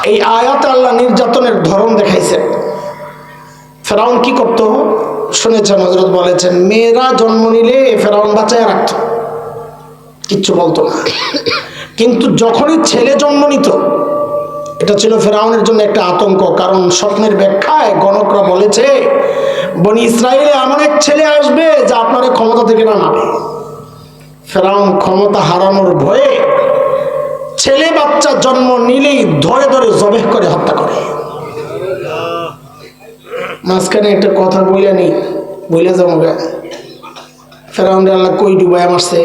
এই আয়াতে আল্লাহ নির্যাতনের ধরন দেখাইছেন। ফেরাউন কি করত শুনেছেন, হযরত বলেছেন মেয়েরা জন্ম নিলে ফেরাউন বাঁচায় রাখত, কিচ্ছু বলতো না। কিন্তু যখনই ছেলে জন্ম নিত, এটা ছিল ফেরাউনের জন্য একটা আতঙ্ক। কারণ স্বপ্নের ব্যাখ্যায় গণকরা বলেছে বনি ইসরায়েলে এমন এক ছেলে আসবে যা আপনার ক্ষমতা থেকে নামাবে। ফেরাউন ক্ষমতা হারানোর ভয়ে ছেলে বাচ্চা জন্ম নিলেই ধরে ধরে জবেহ করে হত্যা করে। মাঝখানে একটা কথা বইলে নি, বইলে যাবো গা, ফেরাউনের আল্লাহ কই ডুবায় মারছে।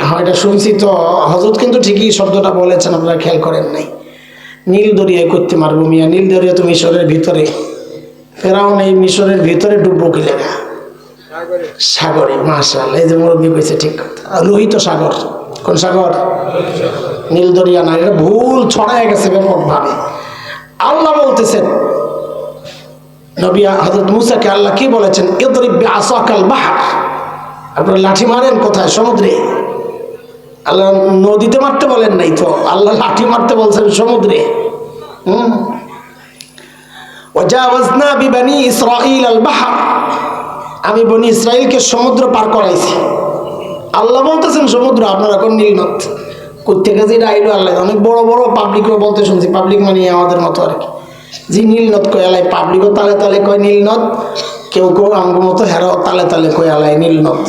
হ্যাঁ, এটা শুনছি তো। হযরত কিন্তু ঠিকই শব্দটা বলেছেন, আপনারা খেয়াল করেন নাই। নীল দরিয়ায় করতে মারবো মিয়া, নীল দরিয়া তো মিশরের ভিতরে। ফেরাউন এই মিশরের ভিতরে ডুববো কি লেগা? সাগরে। মাশাআল্লাহ, এই যে মুরব্বী কইছে ঠিক কথা, লোহিত সাগর। কোন সাগর? নীল দরিয়া না, এটা ভুল ছড়ায় গেছে ব্যাপকভাবে। আল্লাহ বলতেছেন নবী হযরত মূসাকে আল্লাহ কি বলেছেন? ইদরিব বিআসাকাল বাহর, আপনারা লাঠি মারেন কোথায়? সমুদ্রে। আল্লাহ নদীতে মারতে বলেন নাই তো, আল্লাহ লাঠি মারতে বলছেন সমুদ্রে। ওয়াজাওয়াজনা বিবানি ইসরাঈল আল বাহর, আমি বনি ইসরাইলকে সমুদ্র পার করাইছি। আল্লাহ বলতেছেন সমুদ্র, আপনারা কোন নীল নদ কোথেকে যেটা আইলো আল্লাহ। অনেক বড় বড় পাবলিকও বলতে শুনছি, পাবলিক মানে আমাদের মতো আর কি, যে নীল নদ কয় আলাই। পাবলিকও তালে তালে কয় নীল নদ, কেউ কেউ আমগো মতো হেরাও তালে তালে কয় আলাই নীল নদ।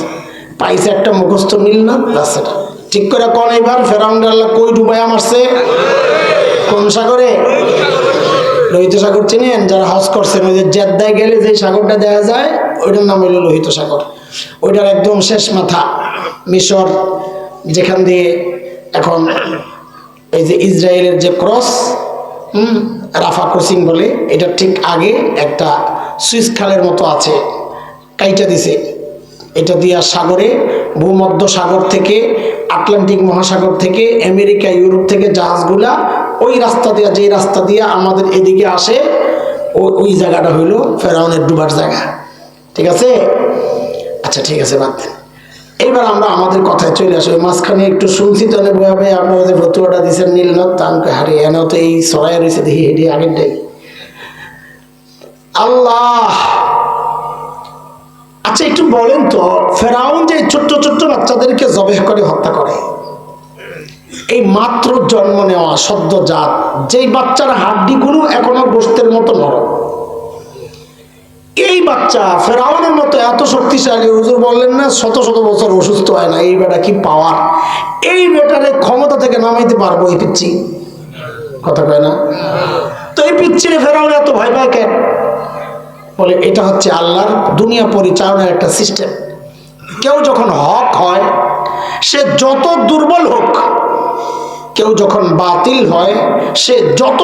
পাইছে একটা মুখস্থ নীল নদ, রাস্তাটা ঠিক করে কোন। এবার ফেরাউন আল্লাহ কই ডুবাইয়া মারছে? কোন সাগরে? লোহিত সাগর চিনেন? যারা হজ করছেন, ওই যে জেদ্দায় গেলে যে সাগরটা দেখা যায়, ওইটার নাম হইল লোহিত সাগর। ওইটার একদম শেষ মাথা মিশর, যেখান দিয়ে এখন এই যে ইসরায়েলের যে ক্রস, রাফা ক্রসিং বলে, এটা ঠিক আগে একটা সুইস খালের মতো আছে, কাইটা দিছে। এটা দিয়া সাগরে, ভূমধ্য সাগর থেকে, আটলান্টিক মহাসাগর থেকে, আমেরিকা ইউরোপ থেকে জাহাজগুলা ওই রাস্তা দিয়া, যে রাস্তা দিয়া আমাদের এদিকে আসে, ওই জায়গাটা হইল ফেরাউনের ডুবার জায়গা। ঠিক আছে? আচ্ছা ঠিক আছে, বাদ দেন। এইবার আমরা আমাদের কথায় চলে আসি। মাঝখানে একটু শুনছি তো ভাবে আপনারা যে ফতুয়াটা দিচ্ছেন নীল নদ, তানকে হারিয়ে এনে তো এই সরাই রয়েছে, দেখি হেঁটে আগেরটাই। আল্লাহ, আচ্ছা একটু বলেন তো, ফেরাউন যে ছোট্ট ছোট্ট বাচ্চাদেরকে জবেহ করে হত্যা করে, এই মাত্র জন্ম নেওয়া সদ্যজাত যেই বাচ্চার হাড্ডিগুলো এখনো গোশতের মতো নরম, এই বাচ্চা ফেরাউনের মতো এত শক্তিশালী, হুজুর বললেন না শত শত বছর অসুস্থ হয় না, এই বেটা কি পাওয়ার! এই বেটারে ক্ষমতা থেকে নামাইতে পারবো এই পিচ্ছি? কথা কয় না তো? এই পিচ্ছিরে ফেরাউন এত ভয় পায় কেন? বলে এটা হচ্ছে আল্লাহর দুনিয়া পরিচালনার একটা সিস্টেম। কেউ যখন হক হয়, সে যত দুর্বল হোক, কেউ যখন বাতিল হয়, সে যত